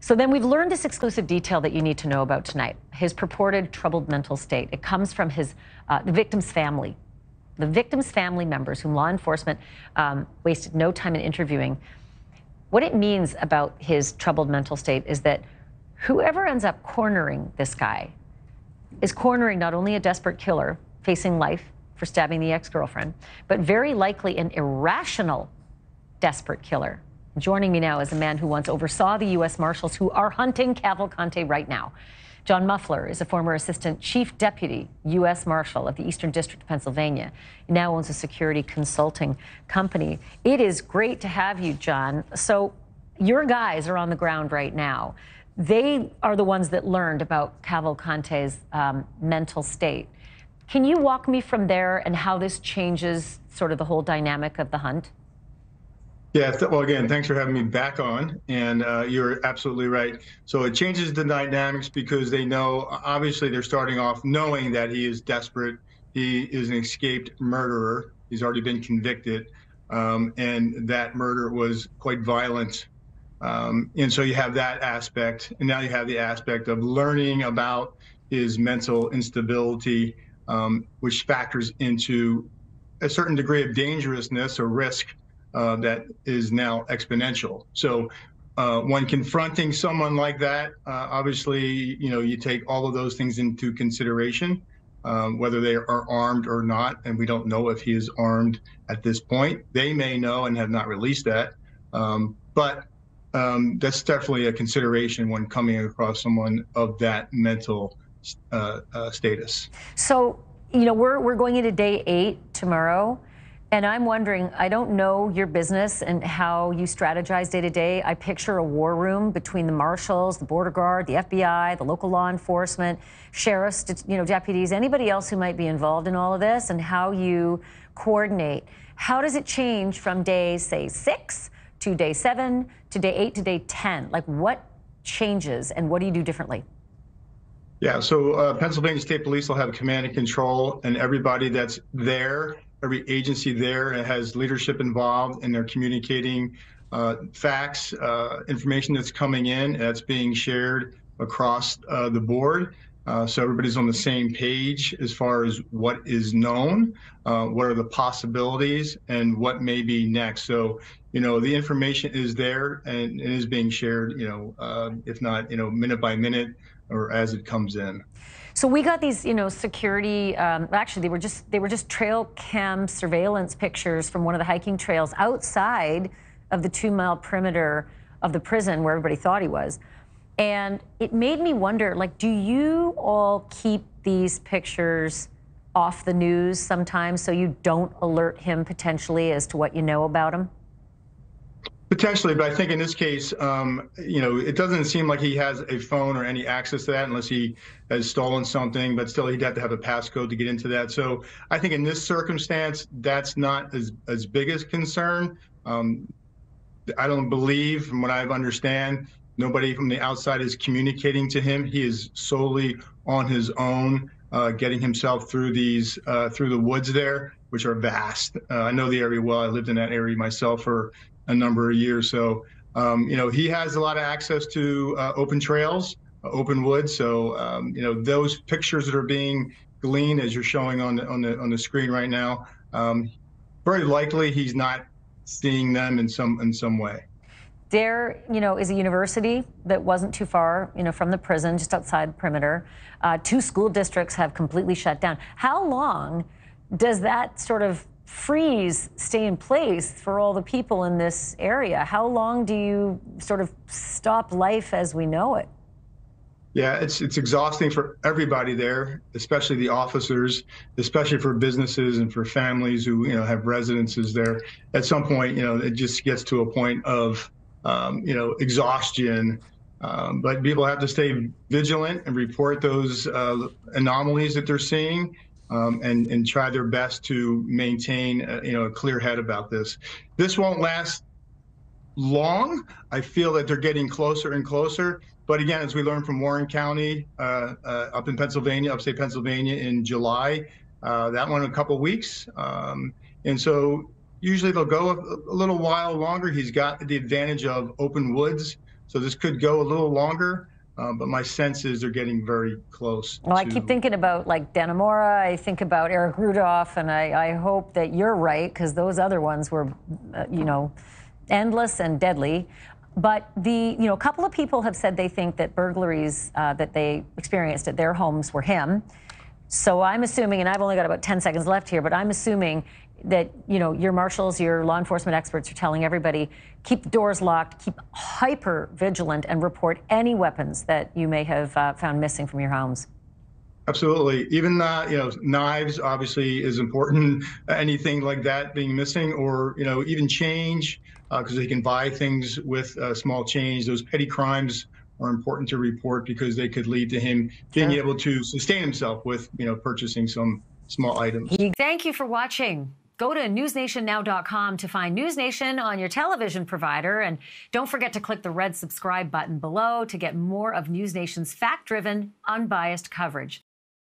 So then we've learned this exclusive detail that you need to know about tonight, his purported troubled mental state. It comes from the victim's family. The victim's family members, whom law enforcement wasted no time in interviewing. What it means about his troubled mental state is that whoever ends up cornering this guy is cornering not only a desperate killer facing life for stabbing the ex-girlfriend, but very likely an irrational, desperate killer. Joining me now is a man who once oversaw the U.S. Marshals who are hunting Cavalcante right now. John Muffler is a former Assistant Chief Deputy U.S. Marshal of the Eastern District of Pennsylvania. He now owns a security consulting company. It is great to have you, John. So your guys are on the ground right now. They are the ones that learned about Cavalcante's mental state. Can you walk me from there and how this changes sort of the whole dynamic of the hunt? Yeah, well, again, thanks for having me back on, and you're absolutely right. So it changes the dynamics because they know, obviously, they're starting off knowing that he is desperate. He is an escaped murderer. He's already been convicted, and that murder was quite violent. And so you have that aspect, and now you have the aspect of learning about his mental instability, which factors into a certain degree of dangerousness or risk that is now exponential. So when confronting someone like that, obviously, you take all of those things into consideration, whether they are armed or not, and we don't know if he is armed at this point. They may know and have not released that, but that's definitely a consideration when coming across someone of that mental status. So, we're going into day 8 tomorrow. And I'm wondering, I don't know your business and how you strategize day to day. I picture a war room between the marshals, the border guard, the FBI, the local law enforcement, sheriffs, deputies, anybody else who might be involved in all of this, and how you coordinate. How does it change from day, say, 6 to day 7 to day 8 to day 10? Like, what changes and what do you do differently? Yeah, so Pennsylvania State Police will have a command and control, and everybody that's there, every agency there has leadership involved, and they're communicating facts, information that's coming in, that's being shared across the board. So everybody's on the same page as far as what is known, what are the possibilities, and what may be next. So, the information is there and it is being shared, if not, minute by minute or as it comes in. So we got these, security, actually they were just trail cam surveillance pictures from one of the hiking trails outside of the 2-mile perimeter of the prison where everybody thought he was. And it made me wonder, like, do you all keep these pictures off the news sometimes so you don't alert him potentially as to what you know about him? Potentially, but I think in this case, it doesn't seem like he has a phone or any access to that unless he has stolen something, but still he'd have to have a passcode to get into that. So I think in this circumstance, that's not as big as concern. I don't believe, from what I understand, nobody from the outside is communicating to him. He is solely on his own, getting himself through through the woods there, which are vast. I know the area well. I lived in that area myself for a number of years. So, he has a lot of access to open trails, open woods. So, those pictures that are being gleaned, as you're showing on the screen right now, very likely he's not seeing them in some way. There, is a university that wasn't too far, from the prison, just outside the perimeter. 2 school districts have completely shut down. How long does that sort of freeze stay in place for all the people in this area? How long do you sort of stop life as we know it? Yeah, it's exhausting for everybody there, especially the officers, especially for businesses and for families who have residences there. At some point, it just gets to a point of exhaustion. But people have to stay vigilant and report those anomalies that they're seeing. And try their best to maintain, a clear head about this. This won't last long. I feel that they're getting closer and closer. But again, as we learned from Warren County up in Pennsylvania, upstate Pennsylvania in July, that one a couple weeks. And so usually they'll go a little while longer. He's got the advantage of open woods. So this could go a little longer, but my sense is they're getting very close. Well, I keep thinking about like Dannemora, I think about Eric Rudolph, and I hope that you're right, because those other ones were, endless and deadly. But a couple of people have said they think that burglaries that they experienced at their homes were him. So I'm assuming, and I've only got about 10 seconds left here, but I'm assuming that, your marshals, your law enforcement experts are telling everybody, keep the doors locked, keep hyper vigilant, and report any weapons that you may have found missing from your homes. Absolutely. Even knives obviously is important. Anything like that being missing, or even change, because they can buy things with small change. Those petty crimes are important to report because they could lead to him being able to sustain himself with purchasing some small items. Thank you for watching. Go to newsnationnow.com to find News Nation on your television provider. And don't forget to click the red subscribe button below to get more of News Nation's fact-driven, unbiased coverage.